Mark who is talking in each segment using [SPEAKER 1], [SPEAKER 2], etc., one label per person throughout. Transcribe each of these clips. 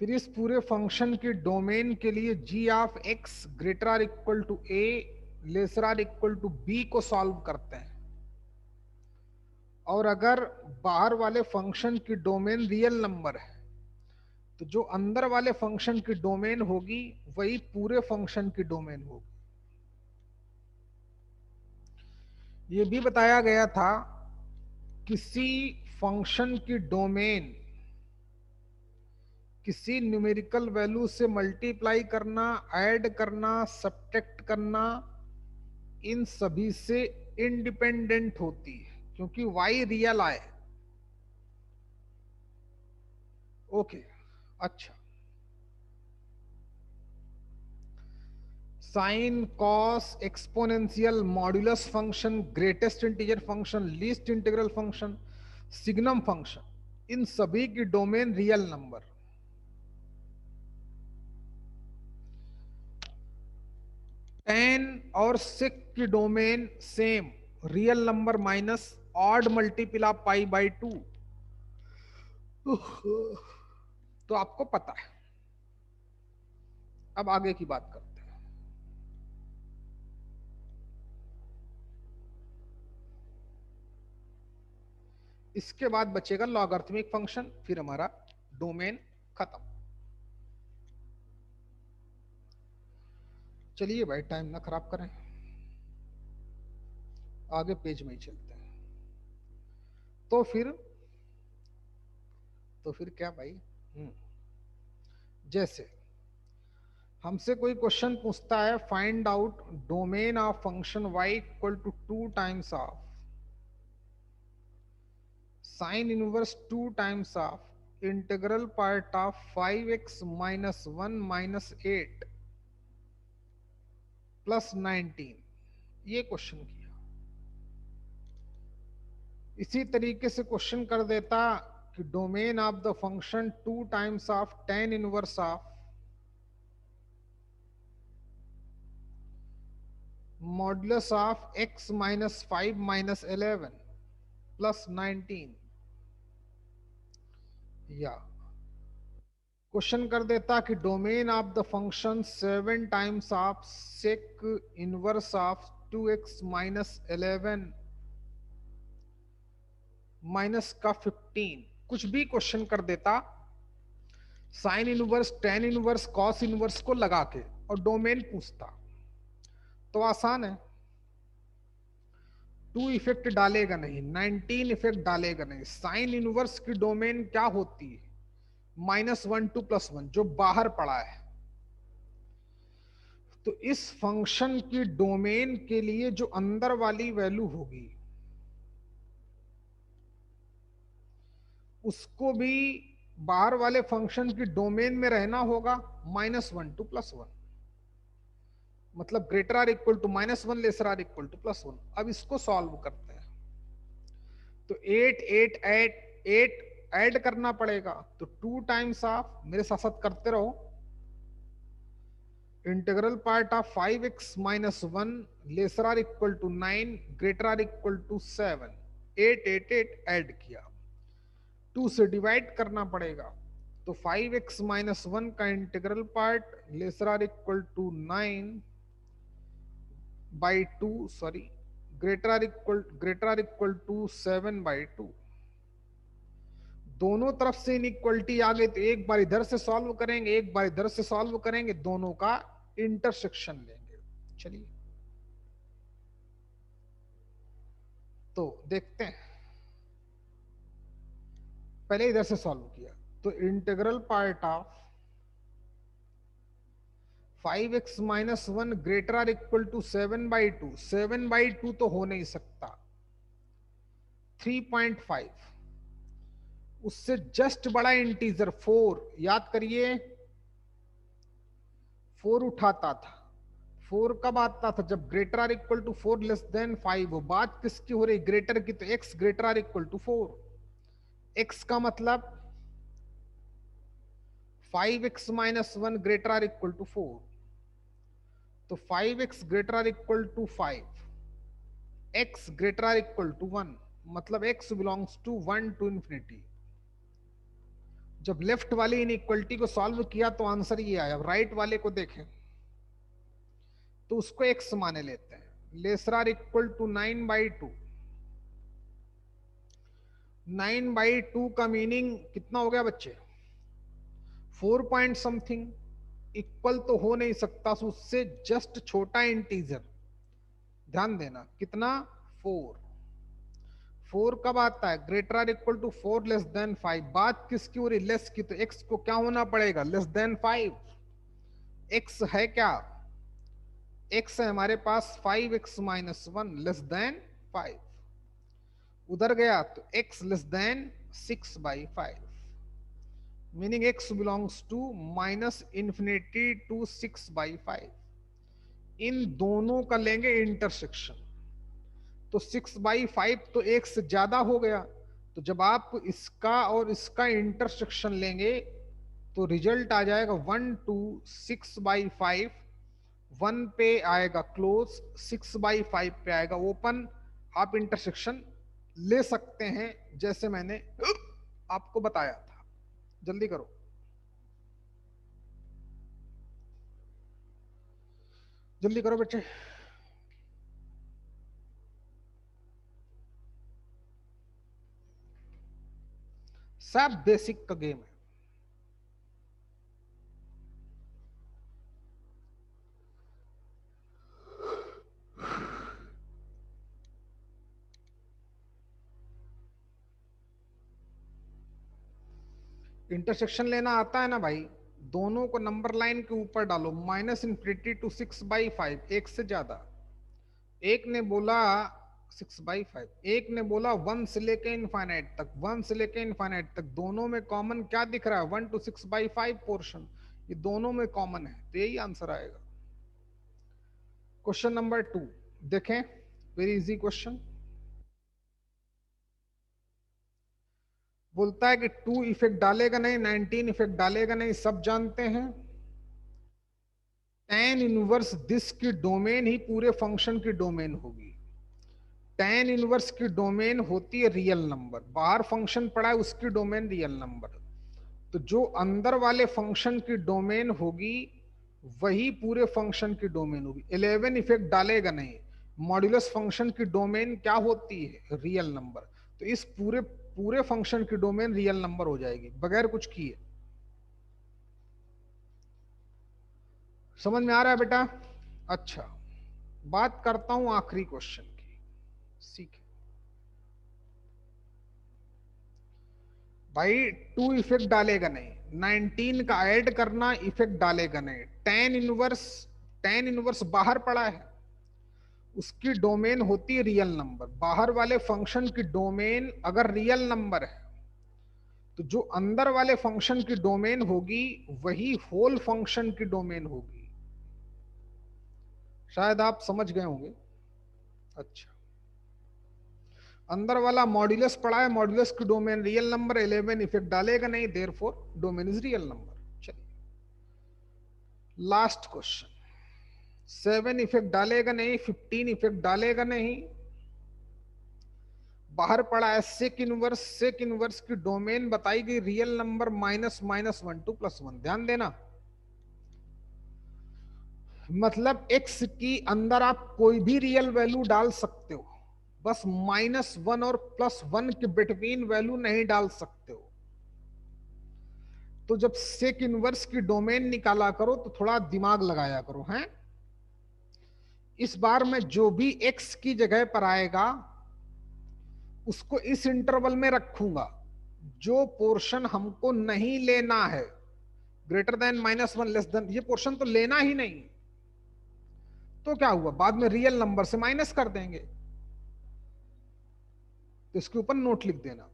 [SPEAKER 1] फिर इस पूरे फंक्शन के डोमेन के लिए g of x greater or equal to a lesser or equal to b को सॉल्व करते हैं। और अगर बाहर वाले फंक्शन की डोमेन रियल नंबर है तो जो अंदर वाले फंक्शन की डोमेन होगी वही पूरे फंक्शन की डोमेन होगी। ये भी बताया गया था किसी फंक्शन की डोमेन किसी न्यूमेरिकल वैल्यू से मल्टीप्लाई करना, ऐड करना, सब्ट्रैक्ट करना, इन सभी से इंडिपेंडेंट होती है क्योंकि y रियल आए। ओके, अच्छा। Sine, cos, exponential, modulus function, greatest integer function, least integral function, signum function, इन सभी की डोमेन रियल नंबर। टेन और सिक की domain same, real number minus odd multiple of pi by two. तो आपको पता है। अब आगे की बात करते हैं। इसके बाद बचेगा लॉगरिथमिक फंक्शन, फिर हमारा डोमेन खत्म। चलिए भाई, टाइम ना खराब करें, आगे पेज में ही चलते हैं। तो फिर क्या भाई? जैसे हमसे कोई क्वेश्चन पूछता है, find out domain of function y equal to 2 times of sine inverse 2 times of integral part of 5x minus 1 minus 8 plus 19। ये क्वेश्चन किया। इसी तरीके से क्वेश्चन कर देता कि domain of the function 2 times of tan inverse of modulus of x minus 5 minus 11 plus 19। या question कर देता कि domain of the function 7 times of sec inverse of 2x minus 11 minus का 15। कुछ भी क्वेश्चन कर देता, sine inverse, tan inverse, cos inverse को लगा के और डोमेन पूछता तो आसान है। 2 इफेक्ट डालेगा नहीं, 19 इफेक्ट डालेगा नहीं। साइन इनवर्स की डोमेन क्या होती है? -1 2 +1, जो बाहर पड़ा है। तो इस फंक्शन की डोमेन के लिए जो अंदर वाली वैल्यू होगी उसको भी बाहर वाले फंक्शन की डोमेन में रहना होगा। -1 2 +1 मतलब greater or equal to -1 lesser or equal to +1। अब इसको सॉल्व करते हैं। तो 8 8 8 8 ऐड करना पड़ेगा। तो 2 टाइम्स ऑफ, मेरे साथ साथ करते रहो, integral part of 5x minus 1 lesser or equal to 9 greater or equal to 7। 8 8 8 add किया, 2 से डिवाइड करना पड़ेगा। तो 5x माइनस 1 का integral part lesser or equal to 9 by 2, sorry, greater or equal to 7 by 2। दोनों तरफ से इनइक्वलिटी आ गई तो एक बार इधर से सॉल्व करेंगे, एक बार इधर से सॉल्व करेंगे, दोनों का इंटरसेक्शन लेंगे। चलिए तो देखते हैं। पहले इधर से सॉल्व किया तो integral part of 5x minus 1 greater or equal to 7 by 2। 7 by 2 तो हो नहीं सकता। 3.5, उससे जस्ट बड़ा इंटीजर 4, याद करिए 4 उठाता था। 4 कब आता था? जब greater or equal to 4 less than 5। बात किसकी हो रही? ग्रेटर की। तो x greater or equal to 4। x का मतलब 5x minus 1 greater or equal to 4। तो 5x greater or equal to 5, x greater or equal to 1, मतलब x belongs to 1 to infinity. जब लेफ्ट वाली इनइक्वलिटी को सॉल्व किया तो आंसर ये आया। राइट वाले को देखें तो उसको एक्स माने लेते हैं। Laser or equal to 9/2। 9/2 का मीनिंग कितना हो गया बच्चे? 4 पॉइंट समथिंग। इक्वल तो हो नहीं सकता, उससे जस्ट छोटा इंटीजर। ध्यान देना कितना? 4। 4 कब आता है? Greater or equal to 4 less than 5। बात किसकी हो रही? लेस की। तो एक्स को क्या होना पड़ेगा? Less than 5। एक्स है क्या? एक्स है हमारे पास 5x - 1 लेस देन 5। उधर गया तो x less than 6/5, meaning x belongs to -∞ to 6/5। इन दोनों का लेंगे इंटरसेक्शन तो 6/5 तो एक से ज्यादा हो गया। तो जब आप इसका और इसका इंटरसेक्शन लेंगे तो रिजल्ट आ जाएगा 1 to 6/5। 1 पे आएगा क्लोज, 6/5 पे आएगा ओपन। आप इंटरसेक्शन ले सकते हैं जैसे मैंने आपको बताया था। जल्दी करो, जल्दी करो बच्चे। सब बेसिक का गेम है। इंटरसेक्शन लेना आता है ना भाई? दोनों को नंबर लाइन के ऊपर डालो, -∞ to 6/5, एक से ज्यादा। एक ने बोला 6/5, एक ने बोला 1 से लेके इनफाइनाइट तक। 1 से लेके इनफाइनाइट तक दोनों में कॉमन क्या दिख रहा है? 1 to 6/5 पोर्शन। ये दोनों में कॉमन है तो यही आंसर आएगा। क्वेश्चन नंबर 2 देखें, वेरी इजी क्वेश्चन। बोलता है कि 2 इफेक्ट डालेगा नहीं, 19 इफेक्ट डालेगा नहीं, सब जानते हैं। tan इनवर्स दिस की डोमेन ही पूरे फंक्शन की डोमेन होगी। tan इनवर्स की डोमेन होती है रियल नंबर। बाहर फंक्शन पड़ा है उसकी डोमेन रियल नंबर। तो जो अंदर वाले फंक्शन की डोमेन होगी वही पूरे फंक्शन की डोमेन होगी। 11 इफेक्ट डालेगा नहीं। मॉड्यूलस फंक्शन की डोमेन क्या होती है? Real number. तो इस पूरे पूरे फंक्शन की डोमेन रियल नंबर हो जाएगी बगैर कुछ किए। समझ में आ रहा है बेटा? अच्छा, बात करता हूं आखिरी क्वेश्चन की। सीख भाई, 2 इफेक्ट डालेगा नहीं, 19 का ऐड करना इफेक्ट डालेगा नहीं। tan इनवर्स बाहर पड़ा है, उसकी डोमेन होती है रियल नंबर। बाहर वाले फंक्शन की डोमेन अगर रियल नंबर है तो जो अंदर वाले फंक्शन की डोमेन होगी वही होल फंक्शन की डोमेन होगी। शायद आप समझ गए होंगे। अच्छा, अंदर वाला मॉड्यूलस पड़ा है, मॉड्यूलस की डोमेन रियल नंबर। 11 इफेक्ट डालेगा नहीं, therefore domain is real number. चलिए लास्ट क्वेश्चन। 7 इफेक्ट डालेगा नहीं, 15 इफेक्ट डालेगा नहीं, बाहर पड़ा है सेक इनवर्स। सेक इनवर्स की डोमेन बताई गई रियल नंबर -(-1 to +1). ध्यान देना, मतलब x की अंदर आप कोई भी रियल वैल्यू डाल सकते हो, बस -1 और +1 के बिटवीन वैल्यू नहीं डाल सकते हो। तो जब सेक इनवर्स की डोमेन निकाला करो तो थोड़ा दिमाग लगाया करो हैं। इस बार में जो भी x की जगह पर आएगा उसको इस इंटरवल में रखूंगा। जो पोर्शन हमको नहीं लेना है, ग्रेटर देन -1 लेस देन, ये पोर्शन तो लेना ही नहीं, तो क्या हुआ? बाद में रियल नंबर से माइनस कर देंगे। तो इसके ऊपर नोट लिख देना।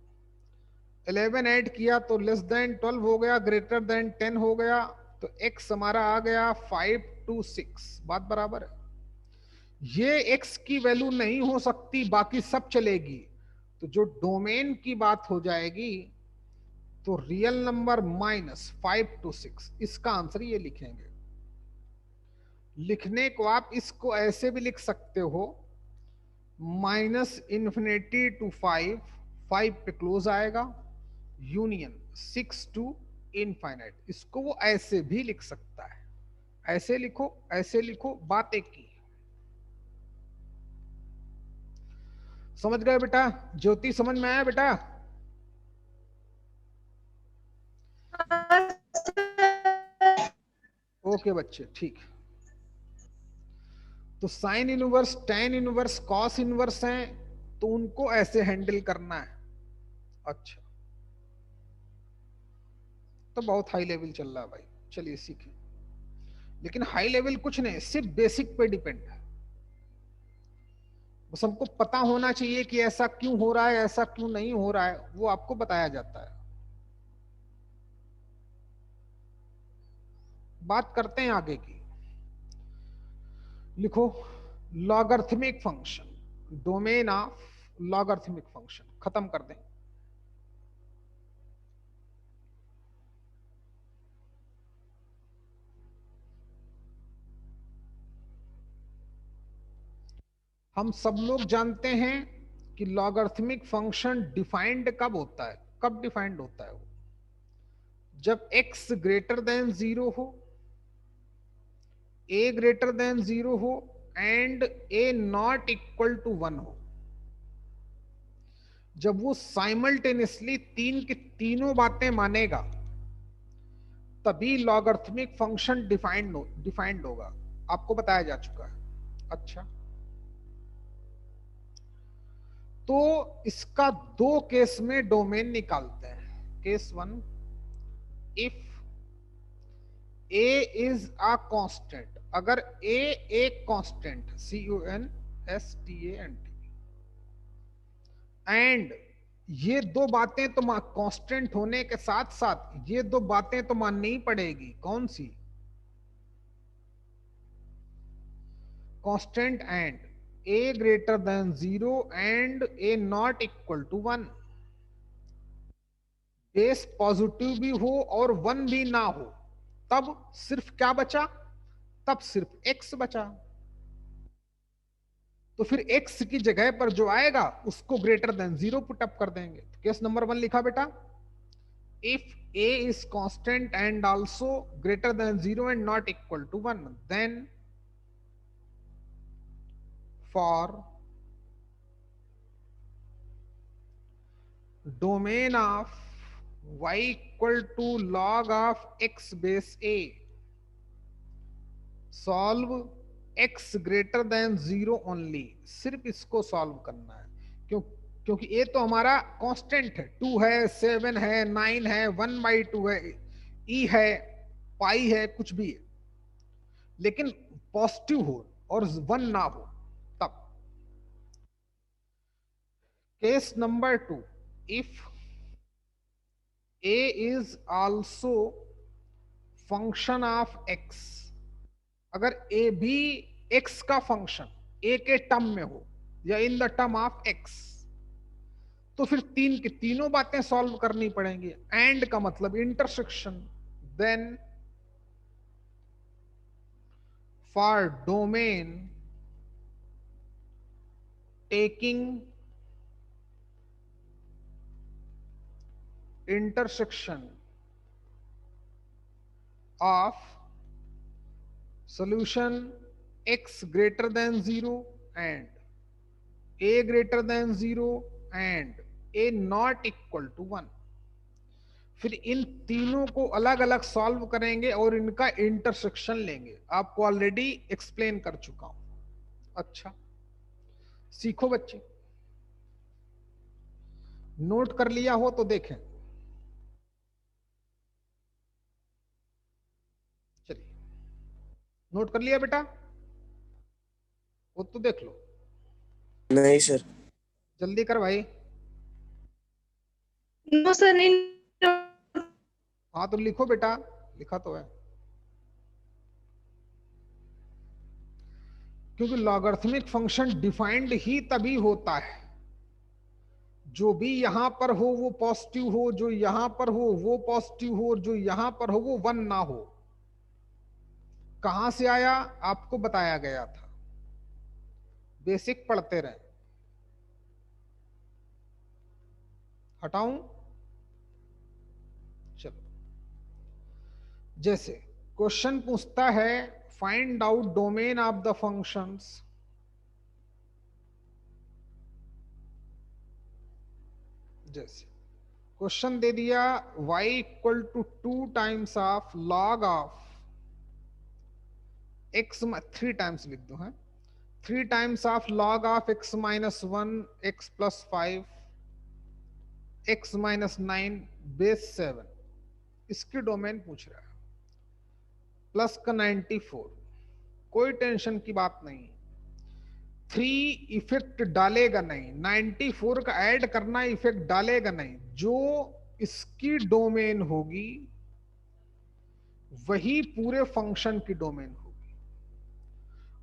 [SPEAKER 1] 11 ऐड किया तो लेस देन 12 हो गया, ग्रेटर देन 10 हो गया। तो x हमारा आ गया 5 to 6। बात बराबर है। ये x की वैल्यू नहीं हो सकती, बाकी सब चलेगी। तो जो डोमेन की बात हो जाएगी तो रियल नंबर -5 to 6, इसका आंसर ये लिखेंगे। लिखने को आप इसको ऐसे भी लिख सकते हो, -∞ to 5, 5 पे क्लोज आएगा, यूनियन 6 टू इनफाइनाइट। इसको वो ऐसे भी लिख सकता है, ऐसे लिखो ऐसे लिखो, बात एक की। समझ गए बेटा? ज्योति समझ में आया बेटा? ओके बच्चे, ठीक। तो sign inverse, tan inverse, cos inverse हैं, तो उनको ऐसे हैंडल करना है। अच्छा, तो बहुत हाई लेवल चल रहा है भाई, चलिए सीखें। लेकिन हाई लेवल कुछ नहीं, सिर्फ बेसिक पे डिपेंड है। बस हमको पता होना चाहिए कि ऐसा क्यों हो रहा है, ऐसा क्यों नहीं हो रहा है, वो आपको बताया जाता है। बात करते हैं आगे की। लिखो logarithmic function, domain of logarithmic function, खत्म कर दें। हम सब लोग जानते हैं कि लॉगरिथमिक फंक्शन डिफाइंड कब होता है, कब डिफाइंड होता है वो? जब x ग्रेटर देन 0 हो, a ग्रेटर देन 0 हो and a not equal to 1 हो। जब वो साइमल्टेनियसली तीन की तीनों बातें मानेगा, तभी लॉगरिथमिक फंक्शन डिफाइंड होगा। आपको बताया जा चुका है। अच्छा, तो इसका दो केस में डोमेन निकालते हैं। Case one, if a is a constant, अगर a एक कांस्टेंट, CONSTANT, एंड ये दो बातें तो कांस्टेंट होने के साथ साथ ये दो बातें तो माननी ही पड़ेगी। कौन सी? Constant and a greater than 0 and a not equal to 1। Base positive भी हो और 1 भी ना हो, तब सिर्फ क्या बचा? तब सिर्फ x बचा। तो फिर x की जगह पर जो आएगा उसको ग्रेटर देन 0 पुट अप कर देंगे। तो केस नंबर 1 लिखा बेटा, if a is constant and also greater than 0 and not equal to 1, then for domain of y equal to log of x base a, solve x greater than 0 only। सिर्फ इसको solve करना है, क्योंकि ए तो हमारा constant है, 2 है, 7 है, 9 है, 1/2 है, ई है, पाई है, कुछ भी है, लेकिन पॉजिटिव हो और 1 ना हो तब। Case number 2, if a is also function of x, अगर a भी x का फंक्शन a के टर्म में हो या in the term of x, तो फिर तीन की तीनों बातें सॉल्व करनी पड़ेंगी। एंड का मतलब intersection. Then for domain taking intersection of solution x greater than 0 and a greater than 0 and a not equal to 1, फिर इन तीनों को अलग अलग सॉल्व करेंगे और इनका इंटरसेक्शन लेंगे। आपको ऑलरेडी एक्सप्लेन कर चुका हूं। अच्छा, सीखो बच्चे, नोट कर लिया हो तो देखें। चलिए, नोट कर लिया बेटा? वो तो देख लो।
[SPEAKER 2] नहीं सर।
[SPEAKER 1] जल्दी कर भाई।
[SPEAKER 3] नो सर, नहीं।
[SPEAKER 1] हाँ तो लिखो बेटा, लिखा तो है। क्योंकि लॉगरिथमिक फंक्शन डिफाइंड ही तभी होता है, जो भी यहां पर हो वो पॉजिटिव हो, जो यहां पर हो वो पॉजिटिव हो, जो यहां पर हो वो 1 ना हो। कहां से आया? आपको बताया गया था, बेसिक पढ़ते रहे। हटाऊं? जैसे क्वेश्चन पूछता है find out domain of the functions, जैसे क्वेश्चन दे दिया y equal to 2 times of log of x, 3 times लिख दो है, 3 times of log of x minus 1 x plus 5 x minus 9 base 7, इसकी डोमेन पूछ रहा है, प्लस का 94, कोई टेंशन की बात नहीं, 3 इफेक्ट डालेगा नहीं, 94 का ऐड करना इफेक्ट डालेगा नहीं, जो इसकी डोमेन होगी वही पूरे फंक्शन की डोमेन होगी,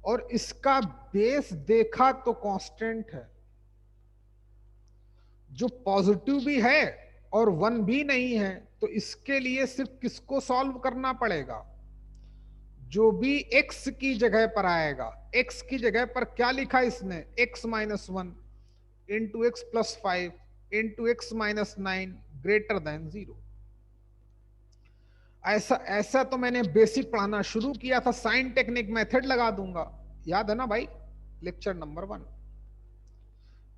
[SPEAKER 1] और इसका बेस देखा तो कांस्टेंट है, जो पॉजिटिव भी है और 1 भी नहीं है, तो इसके लिए सिर्फ किसको सॉल्व करना पड़ेगा, जो भी x की जगह पर आएगा, x की जगह पर क्या लिखा इसने, x minus 1 into x plus 5 into x minus 9 greater than 0। ऐसा ऐसा तो मैंने बेसिक पढ़ाना शुरू किया था, साइन टेक्निक मेथड लगा दूंगा, याद है ना भाई, लेक्चर नंबर 1।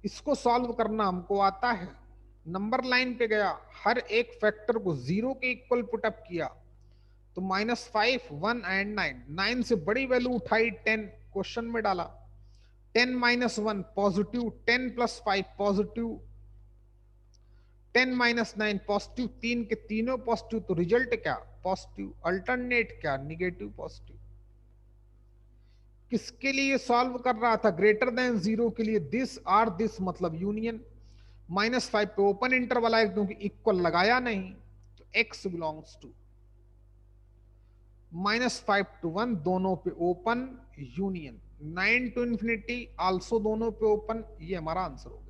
[SPEAKER 1] इसको सॉल्व करना हमको आता है, नंबर लाइन पे गया, हर एक फैक्टर को 0 के इक्वल पुटअप किया, तो -5 1 एंड 9, 9 से बड़ी वैल्यू उठाई 10, क्वेश्चन में डाला, 10 minus 1 positive, 10 plus 5 positive, 10 minus 9 positive, 3 के तीनों पॉजिटिव, तो रिजल्ट क्या पॉजिटिव, अल्टरनेट क्या निगेटिव पॉजिटिव। किसके लिए सॉल्व कर रहा था, ग्रेटर देन 0 के लिए, दिस और दिस मतलब यूनियन, -5 पे ओपन इंटरवल आए क्योंकि इक्वल लगाया नहीं, तो x बिलोंग्स टू -5 to 1 दोनों पे open union, 9 to infinity also दोनों पे ओपन, ये हमारा आंसर हो गया।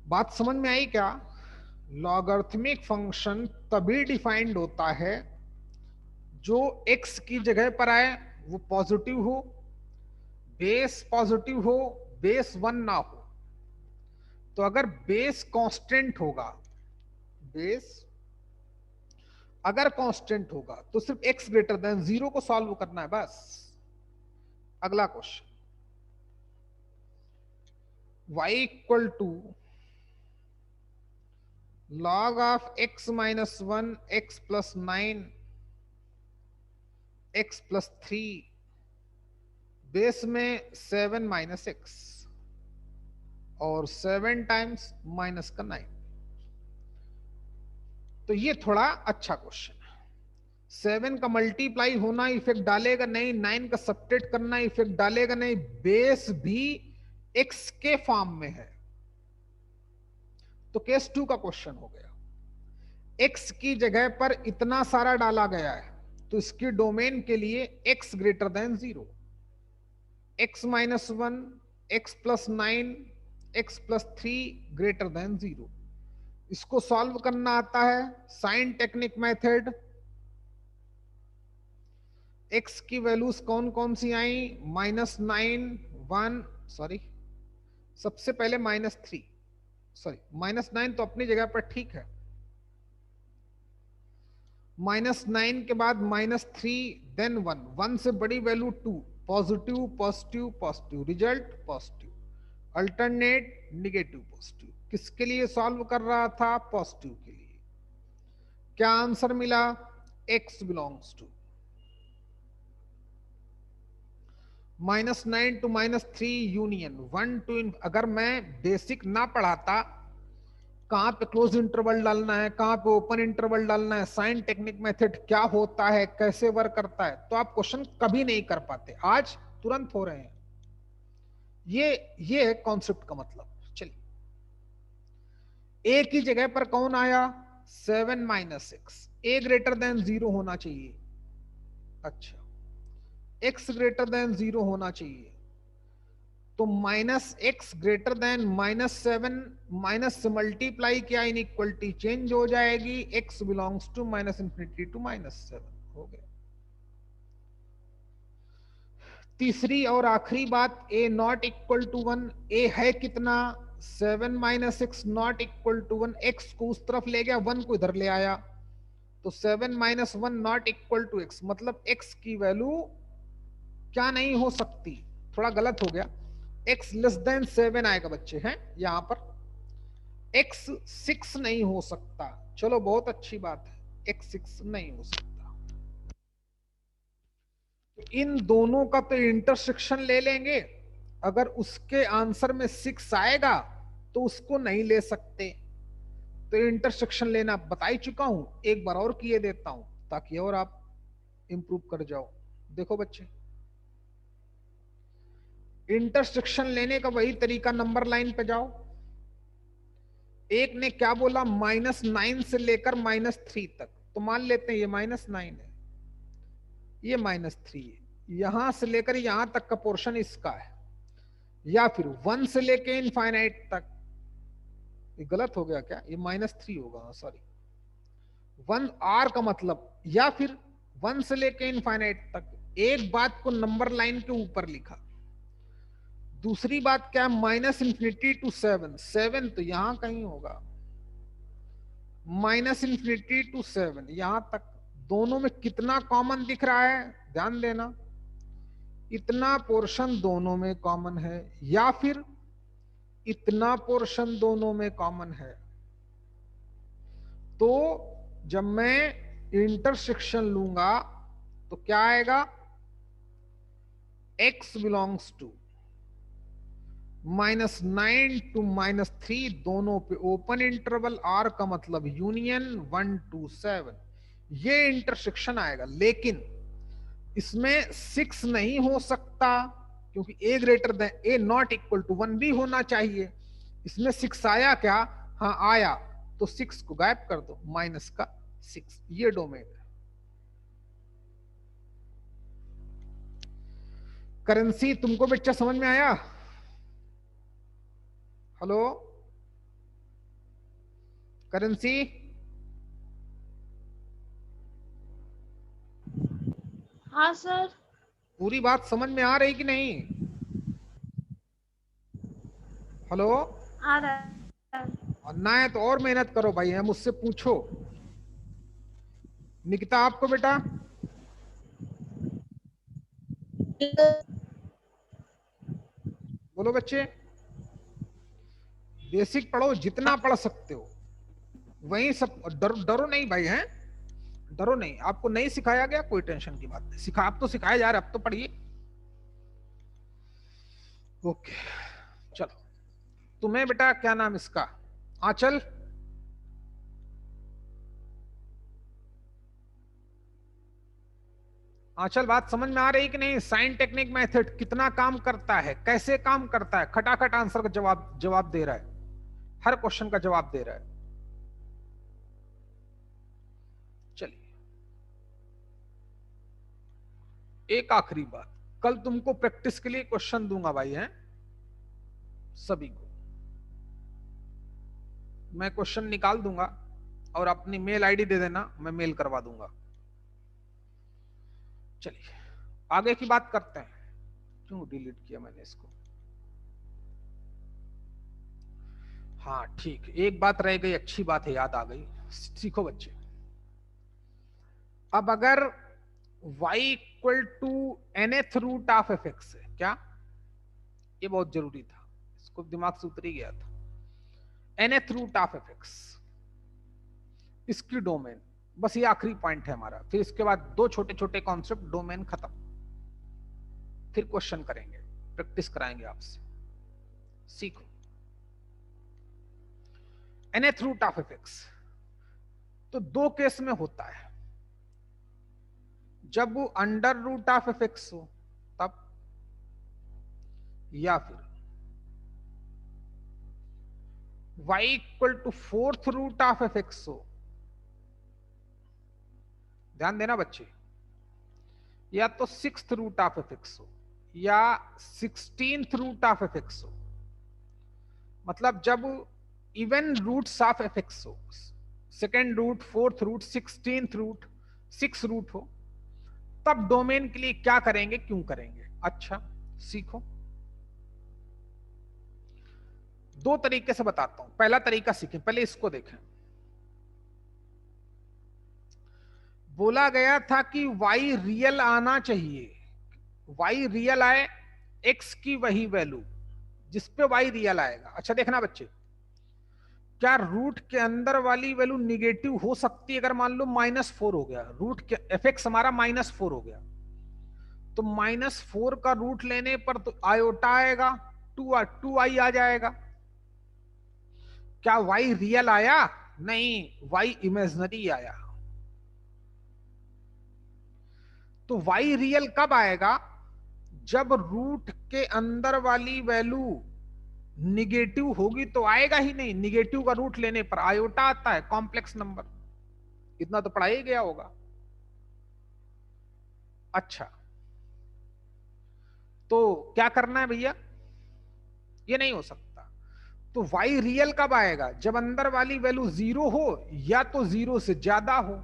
[SPEAKER 1] बात समझ में आई क्या? लॉगरिथमिक फंक्शन तभी डिफाइंड होता है जो x की जगह पर आए वो पॉजिटिव हो, बेस पॉजिटिव हो, बेस 1 ना हो। तो अगर बेस कांस्टेंट होगा, बेस अगर कांस्टेंट होगा तो सिर्फ x ग्रेटर देन 0 को सॉल्व करना है बस। अगला question, y equal to log of x minus 1 x plus 9 x plus 3 base में 7 माइनस x और 7 टाइम्स माइनस का 9। तो ये थोड़ा अच्छा क्वेश्चन है, 7 का मल्टीप्लाई होना इफेक्ट डालेगा नहीं, 9 का सब्ट्रैक्ट करना इफेक्ट डालेगा नहीं, बेस भी x के फॉर्म में है, तो केस 2 का क्वेश्चन हो गया। x की जगह पर इतना सारा डाला गया है, तो इसकी डोमेन के लिए x greater than 0, x minus 1 x plus 9 x plus 3 greater than 0। इसको सॉल्व करना आता है साइन टेक्निक मेथड। x की वैल्यूज कौन कौन सी आई, -9 1 सॉरी सबसे पहले -3 सॉरी -9 तो अपनी जगह पर ठीक है, -9 के बाद -3 देन 1, 1 से बड़ी value 2, positive positive positive, result positive, alternate negative positive. किसके लिए सॉल्व कर रहा था, पॉजिटिव के लिए। क्या आंसर मिला, x belongs to -9 to -3 union 1 to, अगर मैं बेसिक ना पढ़ाता, कहां पे क्लोज इंटरवल डालना है, कहां पे ओपन इंटरवल डालना है, साइन टेक्निक मेथड क्या होता है, कैसे वर्क करता है, तो आप क्वेश्चन कभी नहीं कर पाते, आज तुरंत हो रहे हैं। ये है कॉन्सेप्ट का मतलब। चलिए, a की जगह पर कौन आया, 7 माइनस 6, a ग्रेटर देन 0 होना चाहिए, अच्छा x ग्रेटर देन 0 होना चाहिए, तो -x ग्रेटर देन -7, माइनस से मल्टीप्लाई किया, इनइक्वलिटी चेंज हो जाएगी, x बिलोंग्स टू -∞ to -7 हो गया। तीसरी और आखिरी बात, a not equal to 1, a है कितना, 7 minus 6 not equal to 1, x को उस तरफ ले गया, 1 को इधर ले आया, तो 7 minus 1 not equal to x, मतलब x की वैल्यू क्या नहीं हो सकती, थोड़ा गलत हो गया, x लेस देन 7 आएगा बच्चे हैं यहां पर, x 6 नहीं हो सकता। चलो बहुत अच्छी बात है, x 6 नहीं हो सकता। इन दोनों का तो इंटरसेक्शन ले लेंगे, अगर उसके आंसर में 6 आएगा तो उसको नहीं ले सकते, तो इंटरसेक्शन लेना बता ही चुका हूं, एक बार और किए देता हूं ताकि और आप इंप्रूव कर जाओ। देखो बच्चे, इंटरसेक्शन लेने का वही तरीका, नंबर लाइन पे जाओ। एक ने क्या बोला, -9 से लेकर -3 तक, तो मान लेते हैं ये -9 है, ये -3 है, यहां से लेकर यहां तक का पोर्शन इसका है, या फिर 1 से लेकर इनफाइनाइट तक, ये गलत हो गया क्या, ये -3 होगा, सॉरी 1 आर का मतलब, या फिर 1 से लेकर इनफाइनाइट तक। एक बात को नंबर लाइन के ऊपर लिखा, दूसरी बात क्या, -∞ to 7, 7 तो यहां कहीं होगा, -∞ to 7 यहां तक, दोनों में कितना कॉमन दिख रहा है, ध्यान देना, इतना पोर्शन दोनों में कॉमन है, या फिर इतना पोर्शन दोनों में कॉमन है। तो जब मैं इंटरसेक्शन लूंगा तो क्या आएगा, x बिलोंग्स टू -9 to -3, दोनों पे ओपन इंटरवल, r का मतलब यूनियन 1 to 7, ये इंटरसेक्शन आएगा। लेकिन इसमें 6 नहीं हो सकता, क्योंकि a greater than a not equal to 1 भी होना चाहिए। इसमें 6 आया क्या, हाँ आया, तो 6 को गायब कर दो, -6, ये डोमेन है। करेंसी तुमको बच्चा समझ में आया, हेलो करेंसी,
[SPEAKER 3] हाँ सर।
[SPEAKER 1] पूरी बात समझ में आ रही कि नहीं, हेलो,
[SPEAKER 3] आ रहा है।
[SPEAKER 1] और ना है तो और मेहनत करो भाई, है मुझसे पूछो। निकिता आपको बेटा, बोलो बच्चे, बेसिक पढ़ो, जितना पढ़ सकते हो वही सब, डरो डरो नहीं भाई, हैं डरो नहीं, आपको नहीं सिखाया गया कोई टेंशन की बात नहीं, सिखा आप तो सिखाया जा रहा है, अब तो पढ़िए। ओके चलो, तुम्हें बेटा क्या नाम इसका, आंचल, आंचल बात समझ में आ रही कि नहीं, साइन टेक्निक मेथड कितना काम करता है, कैसे काम करता है, खटाखट आंसर का जवाब दे रहा है, हर क्वेश्चन का जवाब दे रहा है। चलिए एक आखिरी बात, कल तुमको प्रैक्टिस के लिए क्वेश्चन दूंगा भाई, हैं सभी को मैं क्वेश्चन निकाल दूंगा और अपनी मेल आईडी दे देना, मैं मेल करवा दूंगा। चलिए आगे की बात करते हैं, क्यों डिलीट किया मैंने इसको, हाँ ठीक, एक बात रह गई, अच्छी बात है, याद आ गई, सीखो बच्चे। अब अगर y equal to nth root of fx है, क्या ये बहुत जरूरी था, इसको दिमाग से उतर ही गया था, nth रूट ऑफ fx, इसकी डोमेन, बस ये आखिरी पॉइंट है हमारा, फिर इसके बाद दो छोटे छोटे कॉन्सेप्ट, डोमेन खत्म, फिर क्वेश्चन करेंगे, प्रैक्टिस कराएंगे आपसे, सीखो। nth रूट ऑफ fx तो दो केस में होता है, जब वो अंडर रूट ऑफ fx हो तब, या फिर y equal to 4th root of fx हो, ध्यान देना बच्चे, या तो 6th रूट ऑफ fx हो, या 16th रूट ऑफ fx हो, मतलब जब इवन रूट्स ऑफ fx हो, second root, 4th root, 16th root, 6 root हो, तब डोमेन के लिए क्या करेंगे, क्यों करेंगे। अच्छा सीखो, दो तरीके से बताता हूं, पहला तरीका सीखें, पहले इसको देखें। बोला गया था कि y रियल आना चाहिए, y रियल आए, x की वही वैल्यू जिस पे y रियल आएगा। अच्छा देखना बच्चे, क्या रूट के अंदर वाली वैल्यू निगेटिव हो सकती है? अगर मान लो -4 हो गया, रूट के एफ हमारा -4 हो गया, तो -4 का रूट लेने पर तो आयोटा आएगा, 2i आ जाएगा। क्या y रियल आया? नहीं, y इमेजिनरी आया। तो y रियल कब आएगा? जब रूट के अंदर वाली वैल्यू निगेटिव होगी तो आएगा ही नहीं। निगेटिव का रूट लेने पर आयोटा आता है, कॉम्प्लेक्स नंबर। इतना तो पढ़ा ही गया होगा। अच्छा, तो क्या करना है भैया? ये नहीं हो सकता। तो y रियल कब आएगा? जब अंदर वाली वैल्यू 0 हो या तो 0 से ज्यादा हो,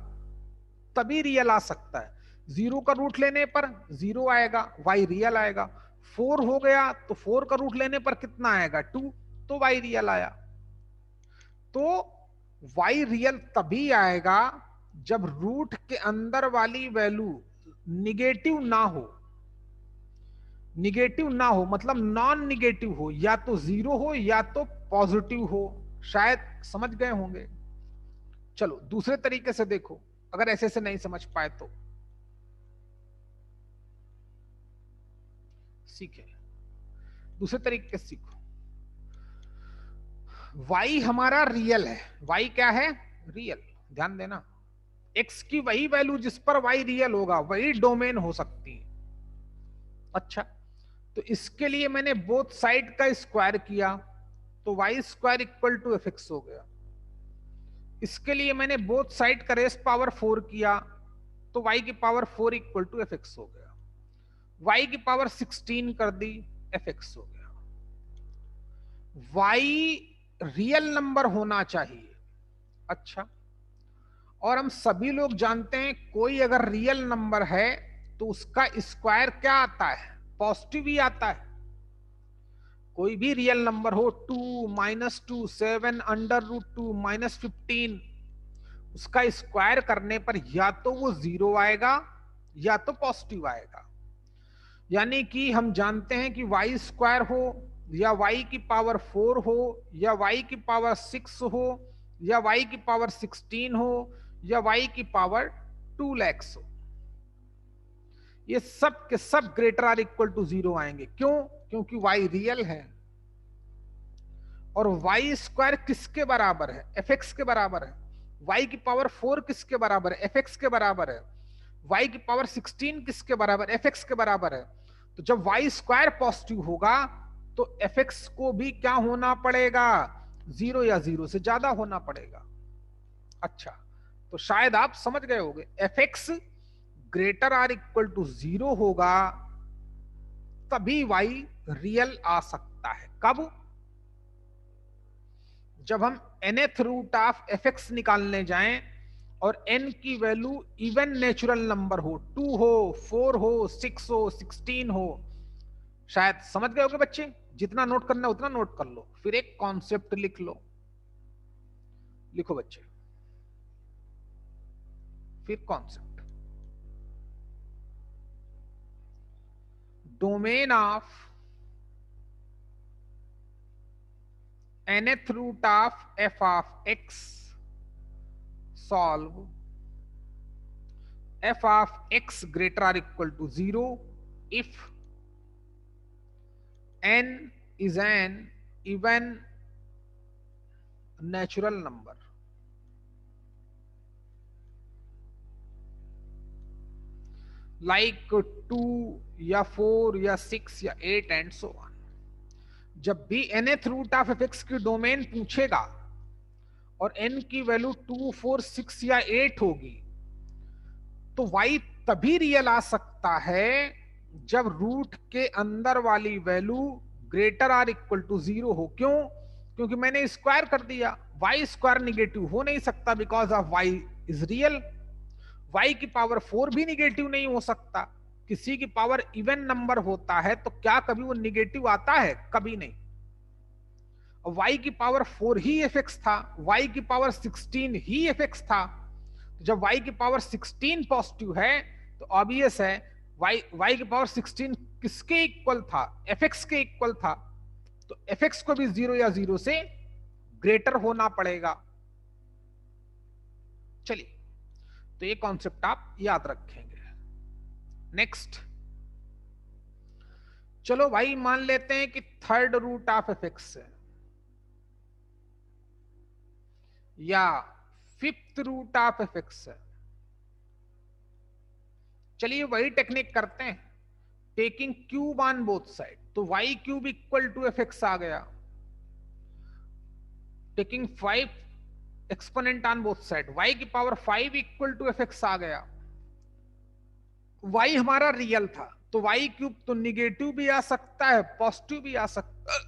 [SPEAKER 1] तभी रियल आ सकता है। 0 का रूट लेने पर 0 आएगा, y रियल आएगा। 4 हो गया तो 4 का रूट लेने पर कितना आएगा? 2, तो y रियल आया। तो y रियल तभी आएगा जब रूट के अंदर वाली वैल्यू निगेटिव ना हो। निगेटिव ना हो मतलब नॉन निगेटिव हो, या तो 0 हो या तो पॉजिटिव हो। शायद समझ गए होंगे। चलो दूसरे तरीके से देखो, अगर ऐसे से नहीं समझ पाए तो सीखे, दूसरे तरीके से सीखो। y हमारा रियल है। y क्या है? रियल। ध्यान देना, x की वही वैल्यू जिस पर y रियल होगा वही डोमेन हो सकती है। अच्छा, तो इसके लिए मैंने बोथ साइड का स्क्वायर किया तो y square equal to fx हो गया। इसके लिए मैंने बोथ साइड का रेस पावर 4 किया तो y की पावर 4 इक्वल टू fx हो गया। y की पावर 16 कर दी, fx हो गया। y रियल नंबर होना चाहिए। अच्छा, और हम सभी लोग जानते हैं कोई अगर रियल नंबर है तो उसका स्क्वायर क्या आता है? पॉजिटिव ही आता है। कोई भी रियल नंबर हो, 2, -2, 7, √2, -15, उसका स्क्वायर करने पर या तो वो 0 आएगा या तो पॉजिटिव आएगा। यानी कि हम जानते हैं कि y स्क्वायर हो या y की पावर 4 हो या y की पावर 6 हो या y की पावर 16 हो या y की पावर 2 lakhs हो, ये सब के सब ग्रेटर आर इक्वल टू 0 आएंगे। क्यों? क्योंकि y रियल है। और y स्क्वायर किसके बराबर है? fx के बराबर है। y की पावर 4 किसके बराबर है? fx के बराबर है। y की पावर 16 किसके बराबर? fx के बराबर है। तो जब y स्क्वायर पॉजिटिव होगा तो fx को भी क्या होना पड़ेगा? 0 या 0 से ज्यादा होना पड़ेगा। अच्छा, तो शायद आप समझ गए होंगे, fx greater or equal to 0 होगा तभी y रियल आ सकता है। कब? जब हम nth रूट ऑफ fx निकालने जाएं और n की वैल्यू इवन नेचुरल नंबर हो, 2 हो, 4 हो, 6 हो, 16 हो। शायद समझ गए होगे बच्चे। जितना नोट करना उतना नोट कर लो, फिर एक कॉन्सेप्ट लिख लो। लिखो बच्चे, फिर concept. Domain of nth root of f of x solve f of x greater or equal to 0 if n is an even natural number। like 2 या 4 या 6 या 8 एंड सो ऑन। जब भी nth रूट ऑफ fx की domain पूछेगा और n की value 2, 4, 6 या 8 होगी तो y तभी रियल आ सकता है जब रूट के अंदर वाली value greater or equal to 0 हो। क्यों? क्योंकि मैंने स्क्वायर कर दिया। y स्क्वायर निगेटिव हो नहीं सकता because of y is real. y की पावर 4 भी निगेटिव नहीं हो सकता। किसी की पावर इवन नंबर होता है तो क्या कभी वो निगेटिव आता है? कभी नहीं। y की पावर 4 ही fx था, y की पावर 16 ही fx था, जब y की पावर 16 पॉजिटिव है तो ऑब्वियस है y की पावर 16 किसके इक्वल था, fx के इक्वल था, तो fx को भी 0 या 0 से ग्रेटर होना पड़ेगा। चलिए, तो ये कॉन्सेप्ट आप याद रखेंगे। नेक्स्ट, चलो भाई मान लेते हैं कि थर्ड रूट ऑफ fx है या फिफ्थ रूट ऑफ fx है। चलिए वही टेक्निक करते हैं, taking cube on both side, तो y cube equal to fx आ गया, taking 5 exponent on both side, y की पावर 5 इक्वल टू fx आ गया। y हमारा रियल था तो y क्यूब तो निगेटिव भी आ सकता है, पॉजिटिव भी आ सकता है,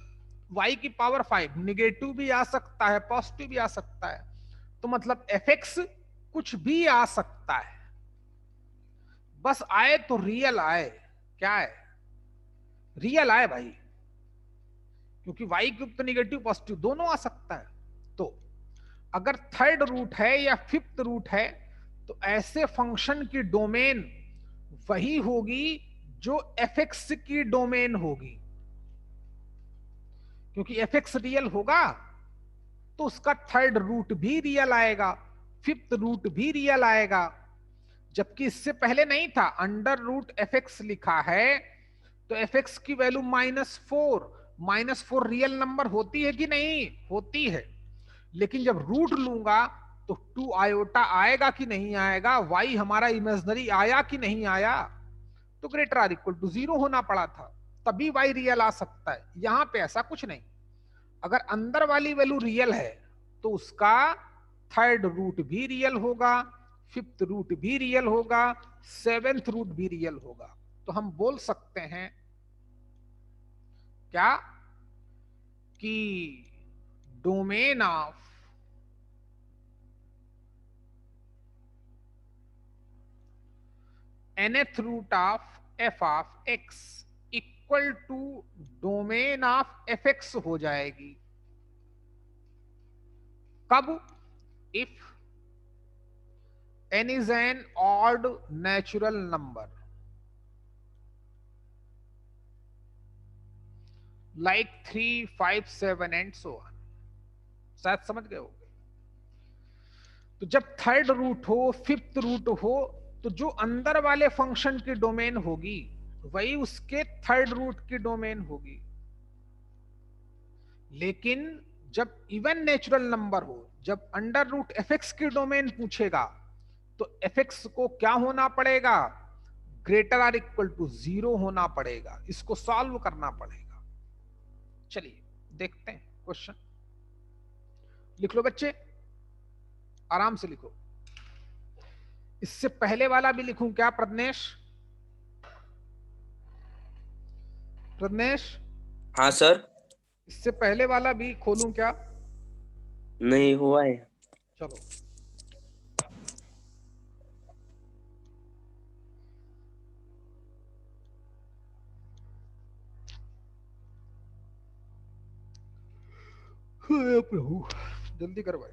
[SPEAKER 1] y की पावर 5 निगेटिव भी आ सकता है, पॉजिटिव भी आ सकता है, तो मतलब fx कुछ भी आ सकता है, बस आए तो रियल आए। क्या है, रियल आए भाई, क्योंकि y क्यूब तो निगेटिव पॉजिटिव दोनों आ सकता है। तो अगर थर्ड रूट है या फिफ्थ रूट है तो ऐसे फंक्शन की डोमेन वही होगी जो fx की डोमेन होगी, क्योंकि fx रियल होगा तो उसका थर्ड रूट भी रियल आएगा, फिफ्थ रूट भी रियल आएगा। जबकि इससे पहले नहीं था, अंडर रूट fx लिखा है तो fx की वैल्यू -4 रियल नंबर होती है कि नहीं होती है, लेकिन जब रूट लूंगा तो 2 आयोटा आएगा कि नहीं आएगा, y हमारा इमेजिनरी आया कि नहीं आया, तो ग्रेटर आर इक्वल टू 0 होना पड़ा था, तभी y रियल आ सकता है। यहां पे ऐसा कुछ नहीं, अगर अंदर वाली वैल्यू रियल है तो उसका थर्ड रूट भी रियल होगा, फिफ्थ रूट भी रियल होगा, सेवेंथ रूट भी रियल होगा। तो हम बोल सकते हैं क्या कि domain of nth root of f of x equal to domain of fx हो जाएगी। कब, if n is an odd natural number like 3, 5, 7 and so on। शायद समझ गए होंगे। तो जब थर्ड रूट हो, फिफ्थ रूट हो, तो जो अंदर वाले फंक्शन की डोमेन होगी वही उसके थर्ड रूट की डोमेन होगी। लेकिन जब इवन नेचुरल नंबर हो, जब अंडर रूट fx की डोमेन पूछेगा तो fx को क्या होना पड़ेगा, ग्रेटर आर इक्वल टू 0 होना पड़ेगा, इसको सॉल्व करना पड़ेगा। चलिए देखते हैं क्वेश्चन, लिख लो बच्चे, आराम से लिखो। इससे पहले वाला भी लिखूं क्या प्रज्ञेश? प्रज्ञेश,
[SPEAKER 2] हाँ सर।
[SPEAKER 1] इससे पहले वाला भी खोलूं क्या?
[SPEAKER 2] नहीं हुआ है।
[SPEAKER 1] चलो प्रभु जल्दी कर भाई।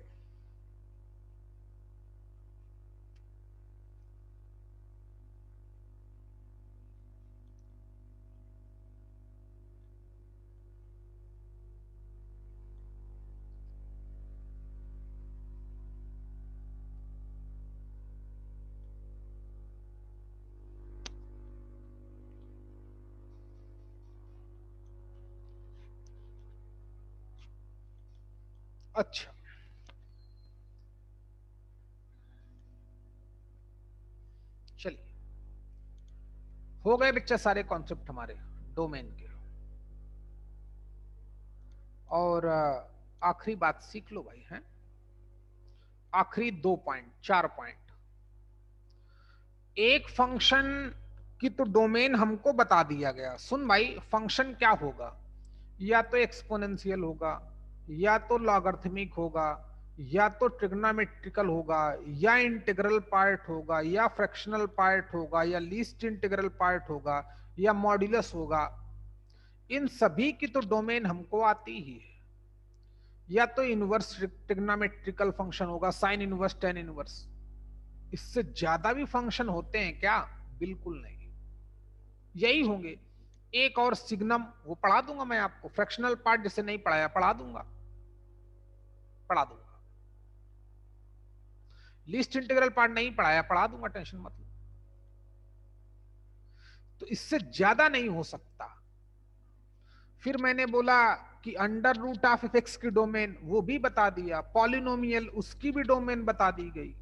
[SPEAKER 1] अच्छा, चलिए हो गए बच्चा सारे कॉन्सेप्ट हमारे डोमेन के। और आखिरी बात सीख लो भाई, हैं आखिरी 2 पॉइंट 4 पॉइंट। एक फंक्शन की तो डोमेन हमको बता दिया गया। सुन भाई, फंक्शन क्या होगा, या तो एक्सपोनेंशियल होगा, या तो लॉगरिथमिक होगा, या तो ट्रिग्नोमेट्रिकल होगा, या इंटीग्रल पार्ट होगा, या फ्रैक्शनल पार्ट होगा, या लीस्ट इंटीग्रल पार्ट होगा, या मॉड्यूलस होगा। इन सभी की तो डोमेन हमको आती ही है। या तो इनवर्स ट्रिग्नोमेट्रिकल फंक्शन होगा, साइन इनवर्स, टेन इनवर्स, इससे ज्यादा भी फंक्शन होते हैं क्या? बिल्कुल नहीं, यही होंगे। एक और सिग्नम वो पढ़ा दूंगा मैं आपको, फ्रैक्शनल पार्ट जिसे नहीं पढ़ाया पढ़ा दूंगा, पढ़ा दूंगा। लीस्ट इंटीग्रल पार्ट नहीं पढ़ाया, पढ़ा दूंगा, टेंशन मत लो। तो इससे ज्यादा नहीं हो सकता। फिर मैंने बोला कि under root of f x की डोमेन वो भी बता दिया, पॉलिनोमियल उसकी भी डोमेन बता दी गई।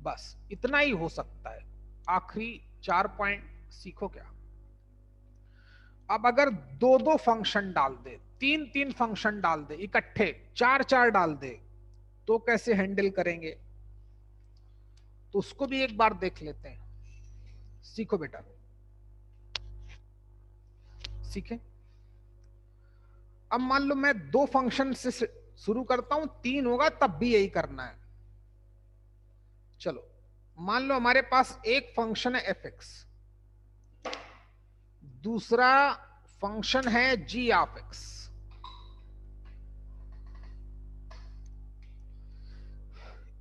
[SPEAKER 1] बस इतना ही हो सकता है। आखिरी 4 पॉइंट सीखो क्या। अब अगर दो दो फंक्शन डाल दे, तीन तीन फंक्शन डाल दे, इकट्ठे चार चार डाल दे, तो कैसे हैंडल करेंगे? तो उसको भी एक बार देख लेते हैं। सीखो बेटा, सीखे। अब मान लो मैं दो फंक्शन से शुरू करता हूं, तीन होगा तब भी यही करना है। चलो मान लो हमारे पास एक फंक्शन है एफ एक्स, दूसरा फंक्शन है जी ऑफ एक्स।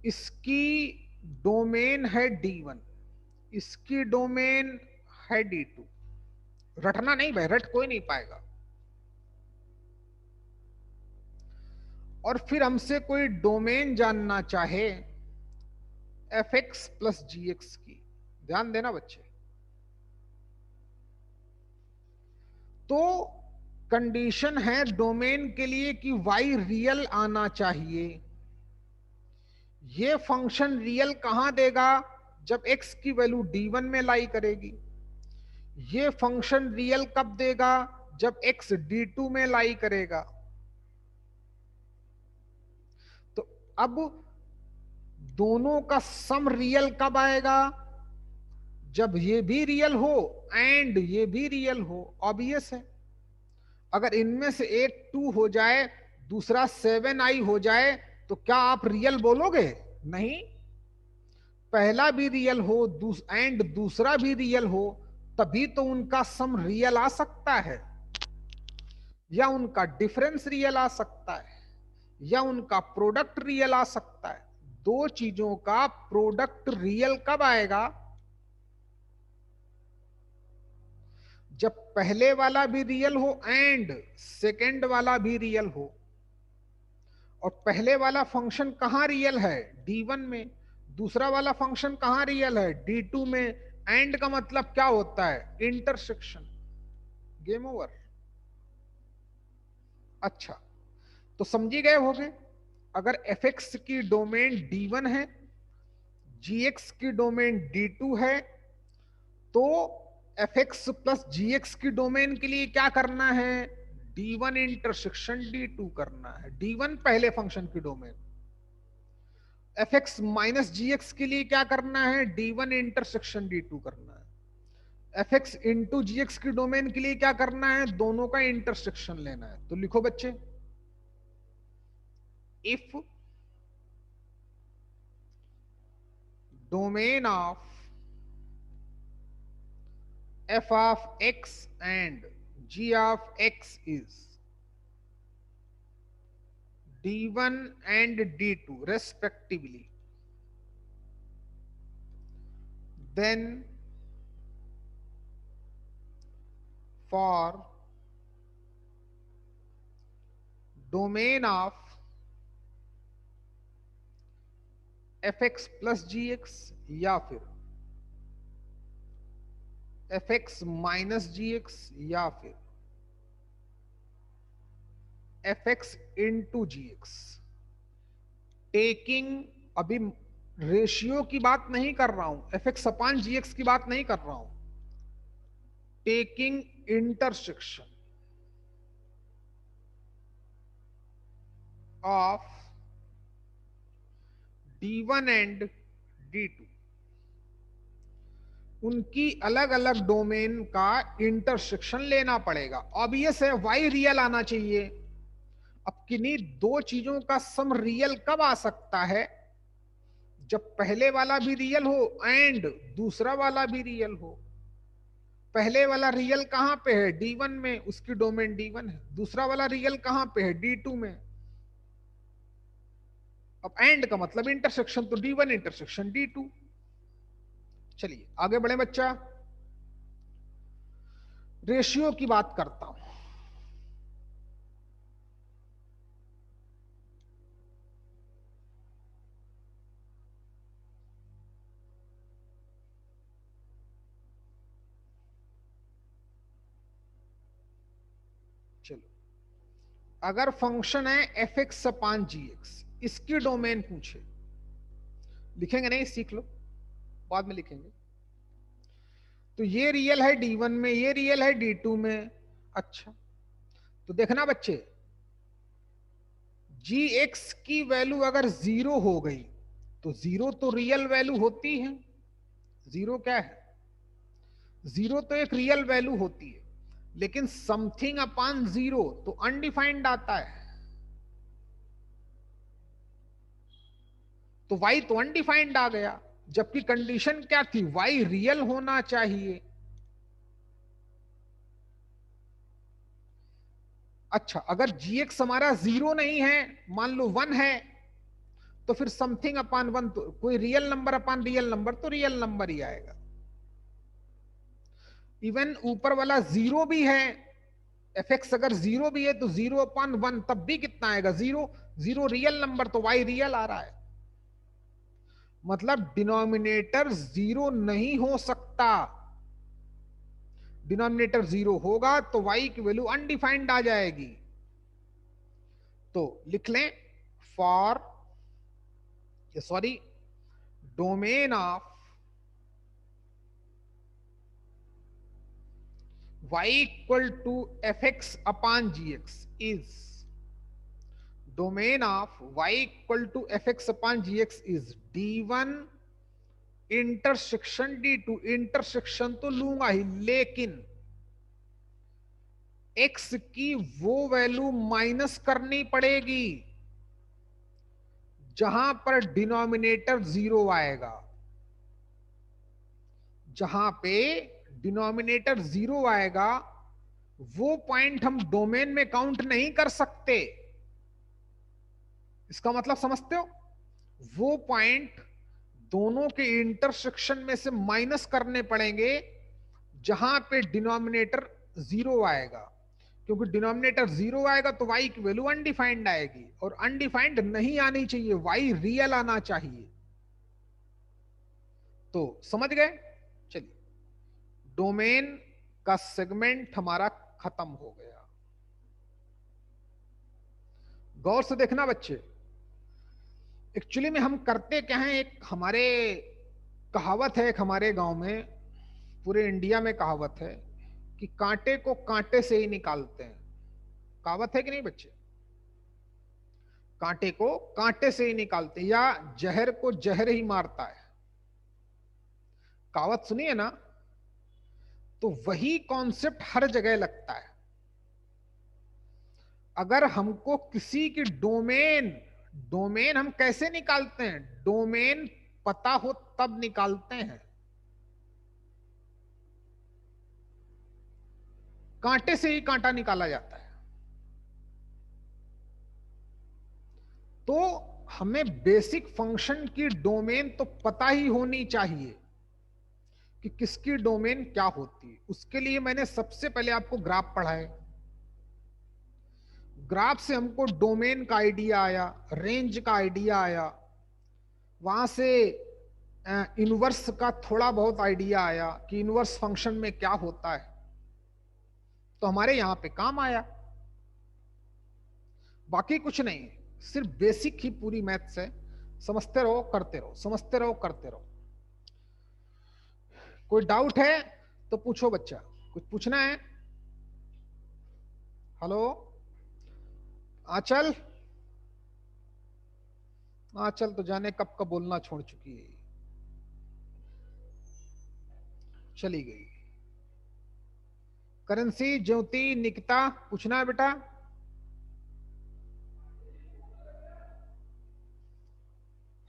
[SPEAKER 1] इसकी डोमेन है D1, इसकी डोमेन है D2। रटना नहीं भाई, रट कोई नहीं पाएगा। और फिर हमसे कोई डोमेन जानना चाहे एफ एक्स प्लस जी एक्स की, ध्यान देना बच्चे। तो कंडीशन है डोमेन के लिए कि y रियल आना चाहिए। ये फंक्शन रियल कहां देगा? जब x की वैल्यू D1 में लाई करेगी। ये फंक्शन रियल कब देगा? जब x D2 में लाई करेगा। तो अब दोनों का सम रियल कब आएगा? जब ये भी रियल हो एंड ये भी रियल हो। ऑब्वियस है, अगर इनमें से एक 2 हो जाए, दूसरा 7i हो जाए, तो क्या आप रियल बोलोगे? नहीं। पहला भी रियल हो एंड दूसरा भी रियल हो, तभी तो उनका सम रियल आ सकता है, या उनका डिफरेंस रियल आ सकता है, या उनका प्रोडक्ट रियल आ सकता है। दो चीजों का प्रोडक्ट रियल कब आएगा? जब पहले वाला भी रियल हो एंड सेकेंड वाला भी रियल हो। और पहले वाला फंक्शन कहां रियल है? D1 में। दूसरा वाला फंक्शन कहां रियल है? D2 में। एंड का मतलब क्या होता है? इंटरसेक्शन। Game over. अच्छा, तो समझी गए होगे। अगर fx की डोमेन D1 है, gx की डोमेन D2 है, तो fx प्लस gx की डोमेन के लिए क्या करना है? D1 इंटरसेक्शन D2 करना है। D1 पहले फंक्शन की डोमेन। fx माइनस gx के लिए क्या करना है? D1 इंटरसेक्शन D2 करना है। fx इंटू gx की डोमेन के लिए क्या करना है? दोनों का इंटरसेक्शन लेना है। तो लिखो बच्चे, if domain of f of x and g of x is D1 and D2 respectively, then for domain of fx plus gx या फिर fx माइनस gx या फिर fx इंटू gx, टेकिंग, अभी रेशियो की बात नहीं कर रहा हूं, fx अपान gx की बात नहीं कर रहा हूं, taking intersection of D1 and D2, उनकी अलग अलग डोमेन का इंटरसेक्शन लेना पड़ेगा। ऑब्वियस है, y रियल आना चाहिए। अब किन्हीं दो चीजों का सम रियल कब आ सकता है? जब पहले वाला भी रियल हो एंड दूसरा वाला भी रियल हो। पहले वाला रियल कहां पे है? D1 में, उसकी डोमेन D1 है। दूसरा वाला रियल कहां पे है? D2 में। अब एंड का मतलब इंटरसेक्शन, तो D1 इंटरसेक्शन D2। चलिए आगे बढ़े बच्चा, रेशियो की बात करता हूं। चलो, अगर फंक्शन है f(x) अपान gx, इसकी डोमेन पूछे, लिखेंगे नहीं, सीख लो, बाद में लिखेंगे। तो ये रियल है D1 में, ये रियल है D2 में। अच्छा, तो देखना बच्चे, gx की वैल्यू अगर 0 हो गई तो 0 तो रियल वैल्यू होती है। 0 क्या है? 0 तो एक रियल वैल्यू होती है, लेकिन समथिंग अपान 0 तो अनडिफाइंड आता है। तो y तो अनडिफाइंड आ गया, जबकि कंडीशन क्या थी? y रियल होना चाहिए। अच्छा, अगर gx हमारा 0 नहीं है, मान लो 1 है, तो फिर समथिंग अपान 1, तो कोई रियल नंबर अपान रियल नंबर तो रियल नंबर ही आएगा। इवन ऊपर वाला 0 भी है, fx अगर 0 भी है तो 0 अपान 1 तब भी कितना आएगा? 0। 0 रियल नंबर, तो y रियल आ रहा है। मतलब डिनोमिनेटर 0 नहीं हो सकता। डिनोमिनेटर 0 होगा तो y की वैल्यू अनडिफाइंड आ जाएगी। तो लिख लें, for sorry, domain of y equal to fx upon gx is, domain of y equal to fx upon gx is D1 intersection D2। Intersection तो लूंगा ही, लेकिन x की वो वैल्यू माइनस करनी पड़ेगी जहां पर डिनोमिनेटर 0 आएगा। जहां पे डिनोमिनेटर 0 आएगा, वो पॉइंट हम डोमेन में काउंट नहीं कर सकते। इसका मतलब समझते हो? वो पॉइंट दोनों के इंटरसेक्शन में से माइनस करने पड़ेंगे जहां पे डिनोमिनेटर 0 आएगा, क्योंकि डिनोमिनेटर 0 आएगा तो y की वैल्यू अनडिफाइंड आएगी, और अनडिफाइंड नहीं आनी चाहिए, y रियल आना चाहिए। तो समझ गए? चलिए, डोमेन का सेगमेंट हमारा खत्म हो गया। गौर से देखना बच्चे, एक्चुअली में हम करते क्या है, एक हमारे कहावत है, एक हमारे गांव में, पूरे इंडिया में कहावत है कि कांटे को कांटे से ही निकालते हैं। कहावत है कि नहीं बच्चे? कांटे को कांटे से ही निकालते हैं, या जहर को जहर ही मारता है। कहावत सुनी है ना? तो वही कॉन्सेप्ट हर जगह लगता है। अगर हमको किसी की डोमेन, डोमेन हम कैसे निकालते हैं? डोमेन पता हो तब निकालते हैं। कांटे से ही कांटा निकाला जाता है। तो हमें बेसिक फंक्शन की डोमेन तो पता ही होनी चाहिए कि किसकी डोमेन क्या होती है। उसके लिए मैंने सबसे पहले आपको ग्राफ पढ़ाए। ग्राफ से हमको डोमेन का आइडिया आया, रेंज का आइडिया आया, वहां से इनवर्स का थोड़ा बहुत आइडिया आया कि इनवर्स फंक्शन में क्या होता है, तो हमारे यहां पे काम आया। बाकी कुछ नहीं, सिर्फ बेसिक ही पूरी मैथ्स है। समझते रहो, करते रहो, समझते रहो, करते रहो। कोई डाउट है तो पूछो बच्चा, कुछ पूछना है? हेलो आंचल? आंचल तो जाने कब का बोलना छोड़ चुकी है, चली गई। करेंसी, ज्योति, निकिता, पूछना है बेटा?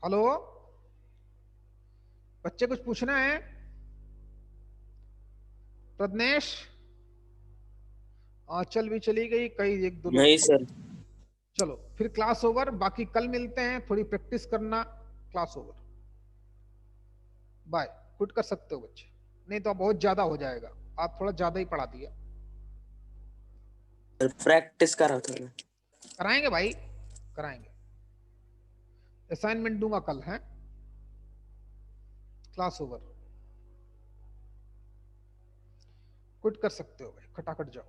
[SPEAKER 1] हेलो बच्चे, कुछ पूछना है? प्रज्ञेश? आंचल भी चली गई, कई एक दो लोग
[SPEAKER 2] नहीं सर।
[SPEAKER 1] चलो फिर क्लास ओवर, बाकी कल मिलते हैं, थोड़ी प्रैक्टिस करना। Class over, bye. क्विट कर सकते हो बच्चे, नहीं तो बहुत ज्यादा हो जाएगा, आप थोड़ा ज्यादा ही पढ़ा दिया।
[SPEAKER 2] प्रैक्टिस कर रहा था मैं।
[SPEAKER 1] कराएंगे भाई, कराएंगे। असाइनमेंट दूंगा कल, है। क्लास ओवर, क्विट कर सकते हो भाई, खटाखट जाओ।